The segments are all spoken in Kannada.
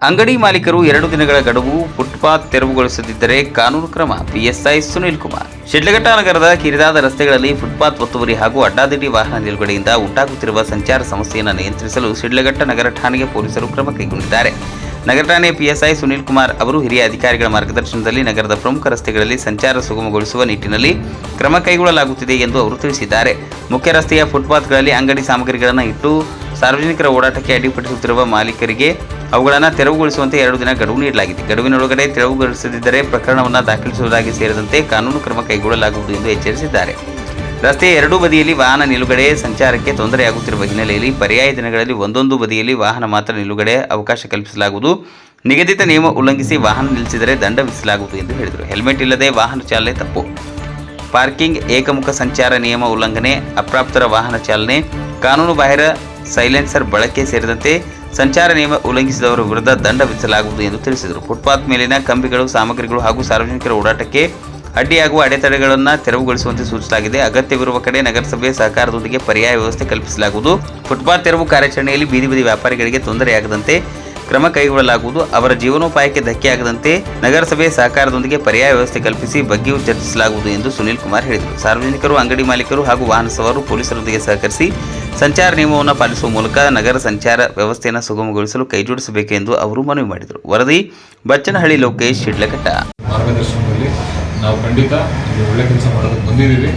ಅಂಗಡಿ ಮಾಲೀಕರು 2 ದಿನಗಳ ಗಡುವು ಫುಟ್ಪಾತ್ ತೆರವುಗೊಳಿಸದಿದ್ದರೆ ಕಾನೂನು ಕ್ರಮ. ಪಿಎಸ್ಐ ಸುನೀಲ್ ಕುಮಾರ್. ಶಿಡ್ಲಘಟ್ಟ ನಗರದ ಕಿರಿದಾದ ರಸ್ತೆಗಳಲ್ಲಿ ಫುಟ್ಪಾತ್ ಒತ್ತುವರಿ ಹಾಗೂ ಅಡ್ಡಾದಿಡ್ಡಿ ವಾಹನ ನಿಲುಗಡೆಯಿಂದ ಉಂಟಾಗುತ್ತಿರುವ ಸಂಚಾರ ಸಮಸ್ಯೆಯನ್ನು ನಿಯಂತ್ರಿಸಲು ಶಿಡ್ಲಘಟ್ಟ ನಗರ ಠಾಣೆಗೆ ಪೊಲೀಸರು ಕ್ರಮ ಕೈಗೊಂಡಿದ್ದಾರೆ. ನಗರ ಠಾಣೆ ಪಿಎಸ್ಐ ಸುನೀಲ್ ಕುಮಾರ್ ಅವರು ಹಿರಿಯ ಅಧಿಕಾರಿಗಳ ಮಾರ್ಗದರ್ಶನದಲ್ಲಿ ನಗರದ ಪ್ರಮುಖ ರಸ್ತೆಗಳಲ್ಲಿ ಸಂಚಾರ ಸುಗಮಗೊಳಿಸುವ ನಿಟ್ಟಿನಲ್ಲಿ ಕ್ರಮ ಕೈಗೊಳ್ಳಲಾಗುತ್ತಿದೆ ಎಂದು ಅವರು ತಿಳಿಸಿದ್ದಾರೆ. ಮುಖ್ಯ ರಸ್ತೆಯ ಫುಟ್ಪಾತ್ಗಳಲ್ಲಿ ಅಂಗಡಿ ಸಾಮಗ್ರಿಗಳನ್ನು ಇಟ್ಟು ಸಾರ್ವಜನಿಕರ ಓಡಾಟಕ್ಕೆ ಅಡ್ಡಿಪಡಿಸುತ್ತಿರುವ ಮಾಲೀಕರಿಗೆ ಅವುಗಳನ್ನು ತೆರವುಗೊಳಿಸುವಂತೆ 2 ದಿನ ಗಡುವು ನೀಡಲಾಗಿದೆ. ಗಡುವಿನೊಳಗಡೆ ತೆರವುಗೊಳಿಸದಿದ್ದರೆ ಪ್ರಕರಣವನ್ನು ದಾಖಲಿಸುವುದಾಗಿ ಸೇರಿದಂತೆ ಕಾನೂನು ಕ್ರಮ ಕೈಗೊಳ್ಳಲಾಗುವುದು ಎಂದು ಎಚ್ಚರಿಸಿದ್ದಾರೆ. ರಸ್ತೆಯ 2 ಬದಿಯಲ್ಲಿ ವಾಹನ ನಿಲುಗಡೆ ಸಂಚಾರಕ್ಕೆ ತೊಂದರೆಯಾಗುತ್ತಿರುವ ಹಿನ್ನೆಲೆಯಲ್ಲಿ ಪರ್ಯಾಯ ದಿನಗಳಲ್ಲಿ ಒಂದೊಂದು ಬದಿಯಲ್ಲಿ ವಾಹನ ಮಾತ್ರ ನಿಲುಗಡೆ ಅವಕಾಶ ಕಲ್ಪಿಸಲಾಗುವುದು. ನಿಗದಿತ ನಿಯಮ ಉಲ್ಲಂಘಿಸಿ ವಾಹನ ನಿಲ್ಲಿಸಿದರೆ ದಂಡ ವಿಧಿಸಲಾಗುವುದು ಎಂದು ಹೇಳಿದರು. ಹೆಲ್ಮೆಟ್ ಇಲ್ಲದೆ ವಾಹನ ಚಾಲನೆ ತಪ್ಪು, ಪಾರ್ಕಿಂಗ್, ಏಕಮುಖ ಸಂಚಾರ ನಿಯಮ ಉಲ್ಲಂಘನೆ, ಅಪ್ರಾಪ್ತರ ವಾಹನ ಚಾಲನೆ, ಕಾನೂನು ಬಾಹಿರ ಸೈಲೆನ್ಸರ್ ಬಳಕೆ ಸೇರಿದಂತೆ ಸಂಚಾರ ನಿಯಮ ಉಲ್ಲಂಘಿಸಿದವರ ವಿರುದ್ಧ ದಂಡ ವಿಧಿಸಲಾಗುವುದು ಎಂದು ತಿಳಿಸಿದರು. ಫುಟ್ಪಾತ್ ಮೇಲಿನ ಕಂಬಿಗಳು, ಸಾಮಗ್ರಿಗಳು ಹಾಗೂ ಸಾರ್ವಜನಿಕರ ಓಡಾಟಕ್ಕೆ ಅಡ್ಡಿಯಾಗುವ ಅಡೆತಡೆಗಳನ್ನು ತೆರವುಗೊಳಿಸುವಂತೆ ಸೂಚಿಸಲಾಗಿದೆ. ಅಗತ್ಯವಿರುವ ಕಡೆ ನಗರಸಭೆ ಸಹಕಾರದೊಂದಿಗೆ ಪರ್ಯಾಯ ವ್ಯವಸ್ಥೆ ಕಲ್ಪಿಸಲಾಗುವುದು. ಫುಟ್ಪಾತ್ ತೆರವು ಕಾರ್ಯಾಚರಣೆಯಲ್ಲಿ ಬೀದಿ ಬದಿ ವ್ಯಾಪಾರಿಗಳಿಗೆ ತೊಂದರೆಯಾಗದಂತೆ ಕ್ರಮ ಕೈಗೊಳ್ಳಲಾಗುವುದು. ಅವರ ಜೀವನೋಪಾಯಕ್ಕೆ ಧಕ್ಕೆಯಾಗದಂತೆ ನಗರಸಭೆ ಸಹಕಾರದೊಂದಿಗೆ ಪರ್ಯಾಯ ವ್ಯವಸ್ಥೆ ಕಲ್ಪಿಸಿ ಬಗ್ಗೆಯೂ ಚರ್ಚಿಸಲಾಗುವುದು ಎಂದು ಸುನೀಲ್ ಕುಮಾರ್ ಹೇಳಿದರು. ಸಾರ್ವಜನಿಕರು, ಅಂಗಡಿ ಮಾಲೀಕರು ಹಾಗೂ ವಾಹನ ಸವಾರರು ಪೊಲೀಸರೊಂದಿಗೆ ಸಹಕರಿಸಿ ಸಂಚಾರ ನಿಯಮವನ್ನು ಪಾಲಿಸುವ ಮೂಲಕ ನಗರ ಸಂಚಾರ ವ್ಯವಸ್ಥೆಯನ್ನು ಸುಗಮಗೊಳಿಸಲು ಕೈಜೋಡಿಸಬೇಕು ಎಂದು ಅವರು ಮನವಿ ಮಾಡಿದರು. ವರದಿ ಬಚ್ಚನಹಳ್ಳಿ ಲೋಕೇಶ್, ಶಿಡ್ಲಘಟ್ಟ. ಮಾರ್ಗದರ್ಶನದಲ್ಲಿ ನಾವು ಖಂಡಿತ ಒಳ್ಳೆ ಕೆಲಸ ಮಾಡೋದಕ್ಕೆ ಬಂದಿದ್ದೀವಿ.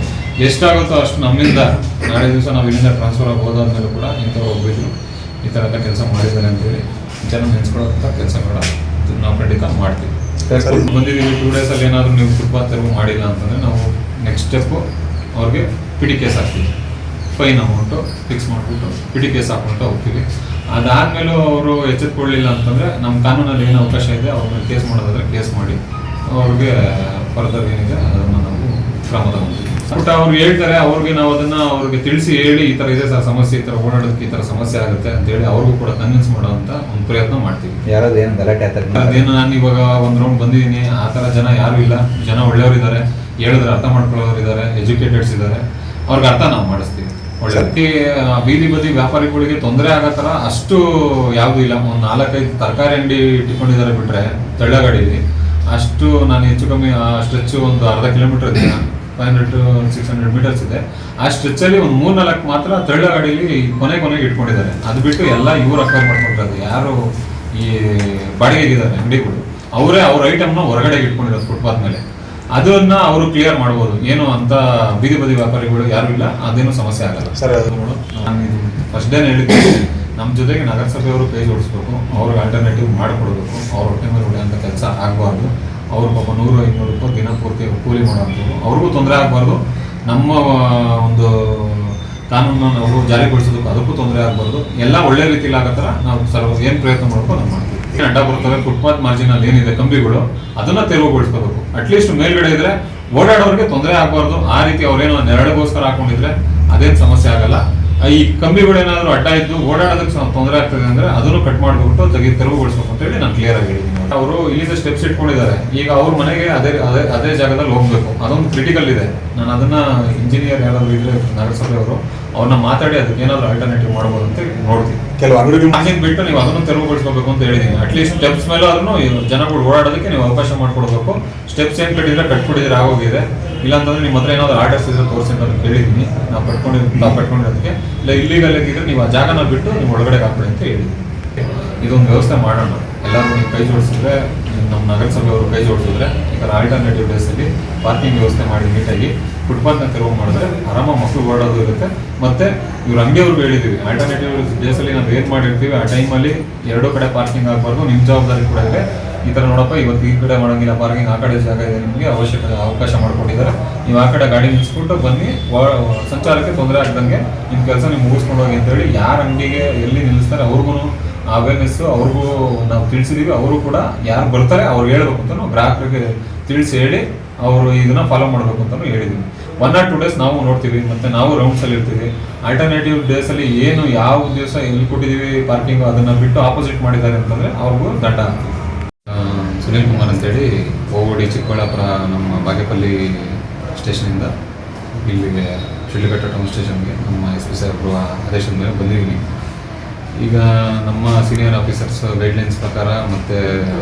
ಎಷ್ಟಾಗುತ್ತೋ ಅಷ್ಟು ನಮ್ಮಿಂದ ನಾಳೆ ದಿವಸ ನಾವು ಇಲ್ಲಿಂದ ಟ್ರಾನ್ಸ್ಫರ್ ಆಗೋದಾದ್ಮೇಲೆ ಕೂಡ ಇಂಥವ್ರು ಒಬ್ಬರು ಈ ಥರ ಎಲ್ಲ ಕೆಲಸ ಮಾಡಿದ್ದಾರೆ ಅಂತೇಳಿ ಜನ ನೆನೆಸ್ಕೊಳ್ಳೋಂಥ ಕೆಲಸಗಳ ನಾವು ಖಂಡಿತ ಮಾಡ್ತೀವಿ. ಬಂದಿದ್ದೀವಿ 2 ಡೇಸಲ್ಲಿ ಏನಾದರೂ ನೀವು ಫುಟ್ಪಾತ್ ತೆರವು ಮಾಡಿಲ್ಲ ಅಂತಂದರೆ ನಾವು ನೆಕ್ಸ್ಟ್ ಸ್ಟೆಪ್ಪು ಅವ್ರಿಗೆ ಪಿಡಿ ಕೇಸ್ ಹಾಕ್ತೀವಿ. ಫೈನ್ ಅಮೌಂಟು ಫಿಕ್ಸ್ ಮಾಡಿಬಿಟ್ಟು ಪಿಡಿ ಕೇಸ್ ಹಾಕ್ಕೊಳ್ತಾ ಹೋಗ್ತೀವಿ. ಅದಾದಮೇಲೂ ಅವರು ಎಚ್ಚೆತ್ಕೊಳ್ಳಿಲ್ಲ ಅಂತಂದರೆ ನಮ್ಮ ಕಾನೂನಲ್ಲಿ ಏನು ಅವಕಾಶ ಇದೆ ಅವ್ರ ಮೇಲೆ ಕೇಸ್ ಮಾಡೋದಾದರೆ ಕೇಸ್ ಮಾಡಿ ಅವ್ರಿಗೆ ಫರ್ದರ್ ಏನಿದೆ ಅದನ್ನು ನಾವು ಕ್ರಮ ತಗೊಳ್ತೀವಿ. ಬಟ್ ಅವ್ರು ಹೇಳ್ತಾರೆ, ಅವ್ರಿಗೆ ನಾವು ಅದನ್ನು ಅವ್ರಿಗೆ ತಿಳಿಸಿ ಹೇಳಿ ಈ ಥರ ಇದೆ ಸರ್ ಸಮಸ್ಯೆ, ಈ ಥರ ಓಡಾಡೋದಕ್ಕೆ ಈ ಥರ ಸಮಸ್ಯೆ ಆಗುತ್ತೆ ಅಂತೇಳಿ ಅವ್ರಿಗೂ ಕೂಡ ಕನ್ವಿನ್ಸ್ ಮಾಡೋವಂಥ ಒಂದು ಪ್ರಯತ್ನ ಮಾಡ್ತೀವಿ. ಯಾರೋದೇನು ಗಲಾಟೆ ಅದೇನು ನಾನು ಇವಾಗ ಒಂದು ರೌಂಡ್ ಬಂದಿದ್ದೀನಿ, ಆ ಥರ ಜನ ಯಾರೂ ಇಲ್ಲ. ಜನ ಒಳ್ಳೆಯವರಿದ್ದಾರೆ, ಹೇಳಿದ್ರೆ ಅರ್ಥ ಮಾಡ್ಕೊಳ್ಳೋರು ಇದ್ದಾರೆ, ಎಜುಕೇಟೆಡ್ಸ್ ಇದ್ದಾರೆ, ಅವ್ರಿಗೆ ಅರ್ಥ ನಾವು ಮಾಡಿಸ್ತೀವಿ. ಒಳ್ಳೆ ಬೀದಿ ಬದಿ ವ್ಯಾಪಾರಿಗಳಿಗೆ ತೊಂದರೆ ಆಗೋ ಥರ ಅಷ್ಟು ಯಾವುದೂ ಇಲ್ಲ. ಒಂದು 4-5 ತರಕಾರಿ ಅಂಗಡಿ ಇಟ್ಕೊಂಡಿದ್ದಾರೆ ಬಿಟ್ಟರೆ ತಳ್ಳಗಾಡಿಲಿ ಅಷ್ಟು ನಾನು ಹೆಚ್ಚು ಕಮ್ಮಿ ಆ ಸ್ಟ್ರೆಚ್ಚು ಒಂದು ಅರ್ಧ ಕಿಲೋಮೀಟರ್ ಇದೆ, 500-600 ಮೀಟರ್ಸ್ ಇದೆ. ಆ ಸ್ಟ್ರೆಚ್ಚಲ್ಲಿ ಒಂದು 3-4 ಮಾತ್ರ ತಳ್ಳಗಾಡಿಲಿ ಕೊನೆಗೆ ಇಟ್ಕೊಂಡಿದ್ದಾರೆ. ಅದು ಬಿಟ್ಟು ಎಲ್ಲ ಇವ್ರು ಅಕ್ವೈರ್ ಮಾಡ್ಕೊಂಡಿರೋದು. ಯಾರು ಈ ಬಾಡಿಗೆಗಿದ್ದಾರೆ ಅಂಗಡಿಗಳು ಅವರೇ ಅವ್ರ ಐಟಮ್ನ ಹೊರಗಡೆ ಇಟ್ಕೊಂಡಿರೋದು ಫುಟ್ಪಾತ್ ಮೇಲೆ. ಅದನ್ನ ಅವರು ಕ್ಲಿಯರ್ ಮಾಡ್ಬೋದು. ಏನು ಅಂತ ಬೀದಿ ಬದಿ ವ್ಯಾಪಾರಿಗಳು ಯಾರು ಇಲ್ಲ, ಅದೇನು ಸಮಸ್ಯೆ ಆಗಲ್ಲ ಸರ್. ನಾನು ಇದು ಫಸ್ಟ್ ಡೇ ಹೇಳಿದ್ದೀನಿ, ನಮ್ಮ ಜೊತೆಗೆ ನಗರಸಭೆಯವರು ಕೈ ಜೋಡಿಸ್ಬೇಕು, ಅವ್ರಿಗೆ ಆಲ್ಟರ್ನೇಟಿವ್ ಮಾಡಿಕೊಡ್ಬೇಕು. ಅವ್ರ ಹೊಟ್ಟೆ ಮೇಲೆ ಹೊಡೆಯೋಂಥ ಕೆಲಸ ಆಗಬಾರ್ದು. ಅವ್ರು ಪಾಪ 100-200 ರೂಪಾಯಿ ದಿನ ಪೂರ್ತಿ ಕೂಲಿ ಮಾಡೋಂಥವ್ರು, ಅವ್ರಿಗೂ ತೊಂದರೆ ಆಗಬಾರ್ದು. ನಮ್ಮ ಒಂದು ಕಾನೂನನ್ನು ಅವರು ಜಾರಿಗೊಳಿಸೋದಕ್ಕೂ ಅದಕ್ಕೂ ತೊಂದರೆ ಆಗಬಾರ್ದು. ಎಲ್ಲ ಒಳ್ಳೆ ರೀತಿಯಲ್ಲಿ ಆಗೋ ಥರ ನಾವು ಏನು ಪ್ರಯತ್ನ ಮಾಡಬೇಕು ಅದನ್ನು ಮಾಡ್ತೀವಿ. ಅಡ್ಡ ಬರ್ತವೆ ಫುಟ್ಪಾತ್ ಮಾರ್ಜಿನಲ್ಲಿ ಏನಿದೆ ಕಂಬಿಗಳು, ಅದನ್ನ ತೆರವುಗೊಳಿಸ್ಕೋಬೇಕು. ಅಟ್ಲೀಸ್ಟ್ ಮೇಲ್ಗಡೆ ಇದ್ರೆ ಓಡಾಡೋರಿಗೆ ತೊಂದರೆ ಆಗಬಾರ್ದು. ಆ ರೀತಿ ಅವ್ರೇನೋ ನೆರಳಿಗೋಸ್ಕರ ಹಾಕೊಂಡಿದ್ರೆ ಅದೇನು ಸಮಸ್ಯೆ ಆಗಲ್ಲ. ಈ ಕಂಬಿಗಳೇನಾದ್ರೂ ಅಡ್ಡ ಇದ್ದು ಓಡಾಡೋದಕ್ಕೆ ತೊಂದರೆ ಆಗ್ತದೆ ಅಂದ್ರೆ ಅದನ್ನು ಕಟ್ ಮಾಡಿಬಿಟ್ಟು ತೆರವುಗೊಳಿಸ್ಬೇಕು ಅಂತ ಹೇಳಿ ನಾನು ಕ್ಲಿಯರ್ ಆಗಿ ಹೇಳಿದ್ದೀನಿ. ಅವರು ಇಲ್ಲಿಂದ ಸ್ಟೆಪ್ಸ್ ಇಟ್ಕೊಂಡಿದ್ದಾರೆ. ಈಗ ಅವ್ರ ಮನೆಗೆ ಅದೇ ಜಾಗದಲ್ಲಿ ಹೋಗ್ಬೇಕು. ಅದೊಂದು ಕ್ರಿಟಿಕಲ್ ಇದೆ. ನಾನು ಅದನ್ನ ಇಂಜಿನಿಯರ್ ಯಾರಾದ್ರು ಇದ್ರೆ ನಗರಸಭೆಯವರು ಅವ್ರನ್ನ ಮಾತಾಡಿ ಅದಕ್ಕೆ ಏನಾದ್ರು ಆಲ್ಟರ್ನೇಟಿವ್ ಮಾಡ್ಬೋದು ಅಂತ ನೋಡ್ತೀವಿ. ಕೆಲವು ಅಂಗಡಿ ಬಿಟ್ಟು ನೀವು ಅದನ್ನು ತೆರವುಗೊಳಿಸ್ಕೋಬೇಕು ಅಂತ ಹೇಳಿದ್ದೀನಿ. ಅಟ್ಲೀಸ್ಟ್ ಸ್ಟೆಪ್ಸ್ ಮೇಲೆ ಆದ್ರೂ ಜನಗಳು ಓಡಾಡೋದಕ್ಕೆ ನೀವು ಅವಕಾಶ ಮಾಡ್ಕೊಡ್ಬೇಕು. ಸ್ಟೆಪ್ಸ್ ಏನ್ ಕಟ್ಬಿಟ್ಟಿದ್ರೆ ಆಗೋಗಿದೆ. ಇಲ್ಲಾಂತಂದ್ರೆ ನಿಮ್ಮ ಹತ್ರ ಏನಾದ್ರು ಆರ್ಡರ್ಸ್ ಇದ್ರೆ ತೋರಿಸಿ ಅಂತ ಹೇಳಿದ್ದೀನಿ. ನಾವು ಕಟ್ಕೊಂಡಿರೋದಕ್ಕೆ ಇಲ್ಲ ಇಲ್ಲಿಗಲ್ ಇದ್ರೆ ನೀವು ಆ ಜಾಗನ ಬಿಟ್ಟು ನೀವು ಒಳಗಡೆ ಹಾಕ್ಬಿಡಿ ಅಂತ ಹೇಳಿದ್ದೀನಿ. ಇದೊಂದು ವ್ಯವಸ್ಥೆ ಮಾಡೋಣ. ಎಲ್ಲರೂ ನೀವು ಕೈ ಜೋಡಿಸಿದ್ರೆ, ನಮ್ಮ ನಗರಸಭೆಯವರು ಕೈ ಜೋಡಿಸಿದ್ರೆ ಈ ಥರ ಆಲ್ಟರ್ನೇಟಿವ್ ಡೇಸಲ್ಲಿ ಪಾರ್ಕಿಂಗ್ ವ್ಯವಸ್ಥೆ ಮಾಡಿ ನೀಟಾಗಿ ಫುಟ್ಪಾತ್ನ ತೆರವು ಮಾಡಿದ್ರೆ ಆರಾಮ ಮಕ್ಕಳು ಓಡೋದು ಇರುತ್ತೆ. ಮತ್ತೆ ಇವ್ರು ಅಂಗಡಿಯವ್ರಿಗೆ ಹೇಳಿದ್ದೀವಿ, ಆಲ್ಟರ್ನೇಟಿವ್ ಡೇಸಲ್ಲಿ ನಾವು ಏನು ಮಾಡಿರ್ತೀವಿ ಆ ಟೈಮಲ್ಲಿ 2 ಕಡೆ ಪಾರ್ಕಿಂಗ್ ಆಗಬಾರ್ದು. ನಿಮ್ಮ ಜವಾಬ್ದಾರಿ ಕೂಡ ಇದೆ. ಈ ಥರ ನೋಡಪ್ಪ, ಇವತ್ತು ಈ ಕಡೆ ಮಾಡೋಂಗಿಲ್ಲ ಪಾರ್ಕಿಂಗ್, ಆ ಕಡೆ ಜಾಗ ಇದೆ, ನಿಮಗೆ ಅವಕಾಶ ಮಾಡ್ಕೊಂಡಿದ್ದಾರೆ. ನೀವು ಆ ಕಡೆ ಗಾಡಿ ನಿಲ್ಲಿಸ್ಬಿಟ್ಟು ಬನ್ನಿ, ಸಂಚಾರಕ್ಕೆ ತೊಂದರೆ ಆಗ್ದಂಗೆ ನಿಮ್ಮ ಕೆಲಸ ನೀವು ಮುಗಿಸ್ಕೊಂಡು ಹೋಗಿ ಅಂತೇಳಿ ಯಾರ ಅಂಗಡಿಗೆ ಎಲ್ಲಿ ನಿಲ್ಲಿಸ್ತಾರೆ ಅವ್ರಿಗೂ ಅವೇರ್ನೆಸ್ಸು ಅವ್ರಿಗೂ ನಾವು ತಿಳಿಸಿದ್ದೀವಿ. ಅವರು ಕೂಡ ಯಾರು ಬರ್ತಾರೆ ಅವ್ರು ಹೇಳ್ಬೇಕು ಅಂತ ನಾವು ಗ್ರಾಹಕರಿಗೆ ತಿಳಿಸಿ ಹೇಳಿ ಅವರು ಇದನ್ನ ಫಾಲೋ ಮಾಡಬೇಕು ಅಂತ ಹೇಳಿದ್ದೀವಿ. 1 or 2 ಡೇಸ್ ನಾವು ನೋಡ್ತೀವಿ, ಮತ್ತೆ ನಾವು ರೌಂಡ್ಸಲ್ಲಿ ಇರ್ತೀವಿ. ಆಲ್ಟರ್ನೇಟಿವ್ ಡೇಸಲ್ಲಿ ಏನು ಯಾವ ದಿವಸ ಎಲ್ಲಿ ಕೊಟ್ಟಿದ್ದೀವಿ ಪಾರ್ಕಿಂಗ್ ಅದನ್ನು ಬಿಟ್ಟು ಆಪೋಸಿಟ್ ಮಾಡಿದ್ದಾರೆ ಅಂತಂದರೆ ಅವ್ರಿಗೂ ದಂಡ ಆಗ್ತೀವಿ. ಸುನೀಲ್ ಕುಮಾರ್ ಅಂತೇಳಿ ಓವಡಿ ಚಿಕ್ಕಬಳ್ಳಾಪುರ ನಮ್ಮ ಬಾಗೇಪಲ್ಲಿ ಸ್ಟೇಷನಿಂದ ಇಲ್ಲಿಗೆ ಶಿಡ್ಲಘಟ್ಟ ಟೌನ್ ಸ್ಟೇಷನ್ಗೆ ನಮ್ಮ SP ಸಾಹೇಬರು ಆದೇಶದ ಮೇಲೆ ಬಂದಿದ್ದೀನಿ. ಈಗ ನಮ್ಮ ಸೀನಿಯರ್ ಆಫೀಸರ್ಸ್ ಗೈಡ್ಲೈನ್ಸ್ ಪ್ರಕಾರ ಮತ್ತು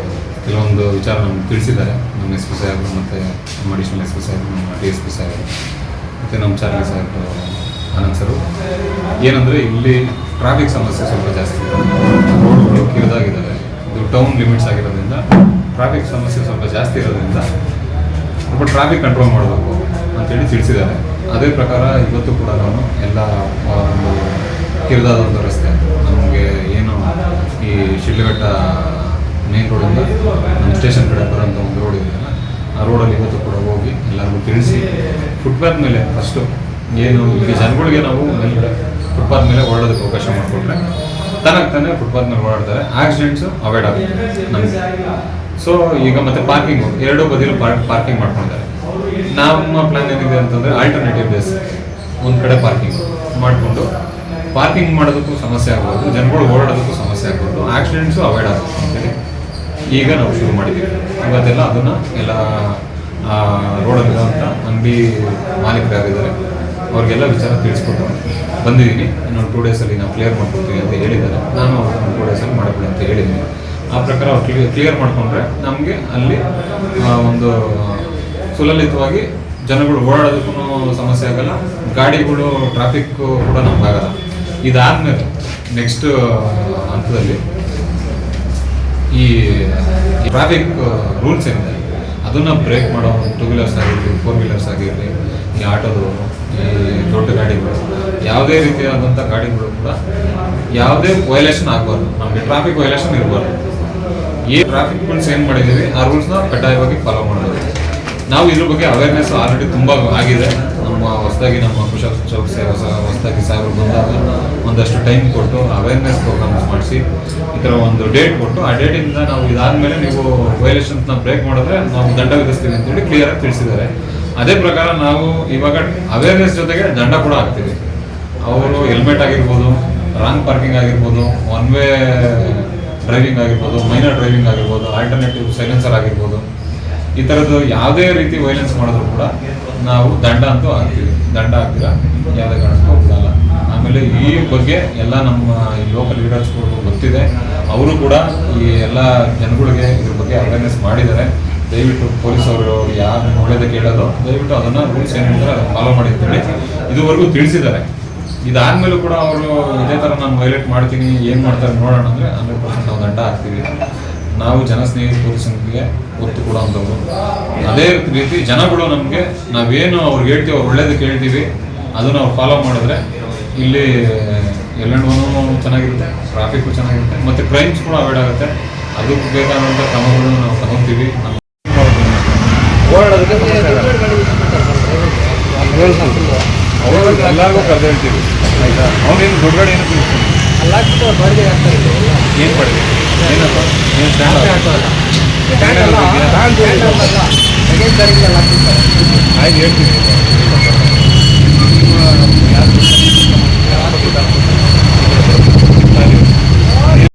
ಕೆಲವೊಂದು ವಿಚಾರ ನಮ್ಗೆ ತಿಳಿಸಿದ್ದಾರೆ. ನಮ್ಮ ಎಸ್ ಪಿ ಸಾಹೇಬರು ಮತ್ತು ನಮ್ಮ ಅಡಿಷನಲ್ ಎಸ್ ಪಿ ಸಾಹೇಬರು, ನಮ್ಮ ಡಿ ಎಸ್ ಪಿ ಸಾಹೇಬರು ಮತ್ತು ನಮ್ಮ ಚಾರ್ಲಿ ಸಾಹೇಬರು, ಆನಂದ್ ಸರು. ಏನಂದರೆ ಇಲ್ಲಿ ಟ್ರಾಫಿಕ್ ಸಮಸ್ಯೆ ಸ್ವಲ್ಪ ಜಾಸ್ತಿ ಇದೆ. ರೋಡ್ಗಳು ಕಿರಿದಾಗಿದ್ದಾವೆ. ಇದು ಟೌನ್ ಲಿಮಿಟ್ಸ್ ಆಗಿರೋದ್ರಿಂದ ಟ್ರಾಫಿಕ್ ಸಮಸ್ಯೆ ಸ್ವಲ್ಪ ಜಾಸ್ತಿ ಇರೋದ್ರಿಂದ ಸ್ವಲ್ಪ ಟ್ರಾಫಿಕ್ ಕಂಟ್ರೋಲ್ ಮಾಡಬೇಕು ಅಂತೇಳಿ ತಿಳಿಸಿದ್ದಾರೆ. ಅದೇ ಪ್ರಕಾರ ಇವತ್ತು ಕೂಡ ನಾನು ಎಲ್ಲ ಒಂದು ಕಿರಿದಾದ ಒಂದು ರಸ್ತೆ, ನಮಗೆ ಏನು ಈ ಶಿಡ್ಲಘಟ್ಟ ಮೇನ್ ರೋಡಿಂದ ನಮ್ಮ ಸ್ಟೇಷನ್ ಕಡೆ ಬರೋಂಥ ಒಂದು ರೋಡ್ ಇದೆಯಲ್ಲ, ಆ ರೋಡಲ್ಲಿ ಇವತ್ತು ಕೂಡ ಹೋಗಿ ಎಲ್ಲರಿಗೂ ತಿಳಿಸಿ ಫುಟ್ಪಾತ್ ಮೇಲೆ ಫಸ್ಟು ಏನು ಇಲ್ಲಿ ಜನಗಳಿಗೆ ನಾವು ಮೇಲ್ಗಡೆ ಫುಟ್ಪಾತ್ ಮೇಲೆ ಓಡಾಡೋದಕ್ಕೆ ಅವಕಾಶ ಮಾಡಿಕೊಟ್ರೆ ತಾನೇ ಫುಟ್ಪಾತ್ ಮೇಲೆ ಓಡಾಡ್ತಾರೆ, ಆಕ್ಸಿಡೆಂಟ್ಸು ಅವಾಯ್ಡ್ ಆಗುತ್ತೆ ನಮಗೆ. ಸೊ ಈಗ ಮತ್ತೆ ಪಾರ್ಕಿಂಗು ಎರಡೂ ಬದಿಯಲ್ಲಿ ಪಾರ್ಕಿಂಗ್ ಮಾಡ್ಕೊಂಡಿದ್ದಾರೆ. ನಮ್ಮ ಪ್ಲಾನ್ ಏನಿದೆ ಅಂತಂದರೆ ಆಲ್ಟರ್ನೇಟಿವ್ ಬೇಸ್ ಒಂದು ಕಡೆ ಪಾರ್ಕಿಂಗ್ ಮಾಡಿಕೊಂಡು ಪಾರ್ಕಿಂಗ್ ಮಾಡೋದಕ್ಕೂ ಸಮಸ್ಯೆ ಆಗ್ಬೋದು, ಜನಗಳು ಓಡಾಡೋದಕ್ಕೂ ಸಮಸ್ಯೆ ಆಗ್ಬೋದು, ಆಕ್ಸಿಡೆಂಟ್ಸು ಅವಾಯ್ಡ್ ಆಗುತ್ತೆ ಅಂತೇಳಿ ಈಗ ನಾವು ಶುರು ಮಾಡಿದ್ದೀವಿ. ಇವತ್ತೆಲ್ಲ ಅದನ್ನು ಎಲ್ಲ ರೋಡಲ್ಲಿರುವಂಥ ಅಂಗಡಿ ಮಾಲೀಕರು ಯಾರಿದ್ದಾರೆ ಅವ್ರಿಗೆಲ್ಲ ವಿಚಾರ ತಿಳಿಸ್ಕೊಟ್ಟು ಬಂದಿದ್ದೀನಿ. ಇನ್ನೊಂದು 2 ಡೇಸಲ್ಲಿ ನಾವು ಕ್ಲಿಯರ್ ಮಾಡ್ಕೊಡ್ತೀವಿ ಅಂತ ಹೇಳಿದ್ದಾರೆ. ನಾನು ಅವ್ರನ್ನ 2 ಡೇಸಲ್ಲಿ ಮಾಡಬೇಡಿ ಅಂತ ಹೇಳಿದ್ದೀನಿ. ಆ ಪ್ರಕಾರ ಅವ್ರು ಕ್ಲಿಯರ್ ಮಾಡಿಕೊಂಡ್ರೆ ನಮಗೆ ಅಲ್ಲಿ ಒಂದು ಸುಲಲಿತವಾಗಿ ಜನಗಳು ಓಡಾಡೋದಕ್ಕೂ ಸಮಸ್ಯೆ ಆಗಲ್ಲ, ಗಾಡಿಗಳು ಟ್ರಾಫಿಕ್ ಕೂಡ ನಮಗಾಗಲ್ಲ. ಇದಾದಮೇಲೆ ನೆಕ್ಸ್ಟ್ ಹಂತದಲ್ಲಿ ಈ ಟ್ರಾಫಿಕ್ ರೂಲ್ಸ್ ಏನಿದೆ ಅದನ್ನು ಬ್ರೇಕ್ ಮಾಡೋ 2 ವೀಲರ್ಸ್ ಆಗಿರಲಿ, 4 ವೀಲರ್ಸ್ ಆಗಿರಲಿ, ಈ ಆಟೋದವರು, ಈ ದೊಡ್ಡ ಗಾಡಿಗಳು, ಯಾವುದೇ ರೀತಿಯಾದಂಥ ಗಾಡಿಗಳು ಕೂಡ ಯಾವುದೇ ವೈಲೇಷನ್ ಆಗಬಾರ್ದು. ನಮಗೆ ಟ್ರಾಫಿಕ್ ವೈಲೇಷನ್ ಇರಬಾರ್ದು. ಈ ಟ್ರಾಫಿಕ್ ರೂಲ್ಸ್ ಏನು ಮಾಡಿದ್ದೀವಿ ಆ ರೂಲ್ಸ್ನ ಕಡ್ಡಾಯವಾಗಿ ಫಾಲೋ ಮಾಡಬೇಕು. ನಾವು ಇದ್ರ ಬಗ್ಗೆ ಅವೇರ್ನೆಸ್ ಆಲ್ರೆಡಿ ತುಂಬ ಆಗಿದೆ. ನಮ್ಮ ಹೊಸದಾಗಿ ನಮ್ಮ ಕುಶಲ್ ಚೌಕ್ ಹೊಸದಾಗಿ ಸಾಹೇಬರು ಬಂದಾಗ ಒಂದಷ್ಟು ಟೈಮ್ ಕೊಟ್ಟು ಅವೇರ್ನೆಸ್ ಪ್ರೋಗ್ರಾಮ್ಸ್ ಮಾಡಿಸಿ ಈ ಥರ ಒಂದು ಡೇಟ್ ಕೊಟ್ಟು ಆ ಡೇಟಿಂದ ನಾವು ಇದಾದಮೇಲೆ ನೀವು ವೈಲೇಷನ್ಸ್ನ ಬ್ರೇಕ್ ಮಾಡಿದ್ರೆ ನಾವು ದಂಡ ವಿಧಿಸ್ತೀವಿ ಅಂತೇಳಿ ಕ್ಲಿಯರಾಗಿ ತಿಳಿಸಿದ್ದಾರೆ. ಅದೇ ಪ್ರಕಾರ ನಾವು ಇವಾಗ ಅವೇರ್ನೆಸ್ ಜೊತೆಗೆ ದಂಡ ಕೂಡ ಹಾಕ್ತೀವಿ. ಅವರು ಹೆಲ್ಮೆಟ್ ಆಗಿರ್ಬೋದು, ರಾಂಗ್ ಪಾರ್ಕಿಂಗ್ ಆಗಿರ್ಬೋದು, ಒನ್ ವೇ ಡ್ರೈವಿಂಗ್ ಆಗಿರ್ಬೋದು, ಮೈನರ್ ಡ್ರೈವಿಂಗ್ ಆಗಿರ್ಬೋದು, ಆಲ್ಟರ್ನೇಟಿವ್ ಸೈಲೆನ್ಸರ್ ಆಗಿರ್ಬೋದು, ಈ ಥರದ್ದು ಯಾವುದೇ ರೀತಿ ವೈಲೆನ್ಸ್ ಮಾಡಿದ್ರು ಕೂಡ ನಾವು ದಂಡ ಅಂತೂ ಹಾಕ್ತೀವಿ. ದಂಡ ಹಾಕ್ತೀರಾ ಯಾವುದೇ ಕಾರಣಕ್ಕೂ ಬಿಡಲ್ಲ. ಆಮೇಲೆ ಈ ಬಗ್ಗೆ ಎಲ್ಲ ನಮ್ಮ ಈ ಲೋಕಲ್ ಲೀಡರ್ಸ್ಗಳು ಗೊತ್ತಿದೆ. ಅವರು ಕೂಡ ಈ ಎಲ್ಲ ಜನಗಳಿಗೆ ಇದ್ರ ಬಗ್ಗೆ ಅವೇರ್ನೆಸ್ ಮಾಡಿದ್ದಾರೆ. ದಯವಿಟ್ಟು ಪೊಲೀಸ್ ಅವರು ಯಾರು ಒಳ್ಳೇದಕ್ಕೆ ಹೇಳೋದು ದಯವಿಟ್ಟು ಅದನ್ನು ರೂಲ್ಸ್ ಏನು ಹೇಳ್ತಾರೆ ಅದನ್ನು ಫಾಲೋ ಮಾಡಿ ಅಂತೇಳಿ ಇದುವರೆಗೂ ತಿಳಿಸಿದ್ದಾರೆ. ಇದಾದಮೇಲೂ ಕೂಡ ಅವರು ಇದೇ ಥರ ನಾನು ವೈಲೇಟ್ ಮಾಡ್ತೀನಿ, ಏನು ಮಾಡ್ತಾರೆ ನೋಡೋಣ ಅಂದರೆ 100% ನಾವು ದಂಡ ಹಾಕ್ತೀವಿ. ನಾವು ಜನಸ್ನೇಹಿ ಪೊಲೀಸರಿಗೆ ಒತ್ತು ಕೊಡುವಂಥವ್ರು. ಅದೇ ರೀತಿ ಜನಗಳು ನಮಗೆ ನಾವೇನು ಅವ್ರಿಗೆ ಹೇಳ್ತೀವಿ, ಅವ್ರು ಒಳ್ಳೇದಕ್ಕೆ ಹೇಳ್ತೀವಿ, ಅದನ್ನು ಅವ್ರು ಫಾಲೋ ಮಾಡಿದ್ರೆ ಇಲ್ಲಿ ಎಲ್ಲೆಣ್ಣೂ ಚೆನ್ನಾಗಿರುತ್ತೆ, ಟ್ರಾಫಿಕ್ಕು ಚೆನ್ನಾಗಿರುತ್ತೆ, ಮತ್ತು ಕ್ರೈಮ್ಸ್ ಕೂಡ ಅವಾಯ್ಡ್ ಆಗುತ್ತೆ. ಅದಕ್ಕೆ ಬೇಕಾದಂಥ ಕ್ರಮಗಳನ್ನು ನಾವು ತಗೊತೀವಿ. ಓಡಾಡೋದಕ್ಕೆ ಅವ್ರಿಗೆ ಎಲ್ಲರಿಗೂ ಕರೆದು ಹೇಳ್ತೀವಿ, ಆಯಿತಾ? ಅವನೇನು ದೊಡ್ಡ ಗಾಡಿ ಏನು ಏನು ಪಡೆದಿದೆ ಏನಪ್ಪ ಏನು ಸ್ಟ್ಯಾಂಡ್ ಆಯ್ತು ಹೇಳ್ತೀನಿ.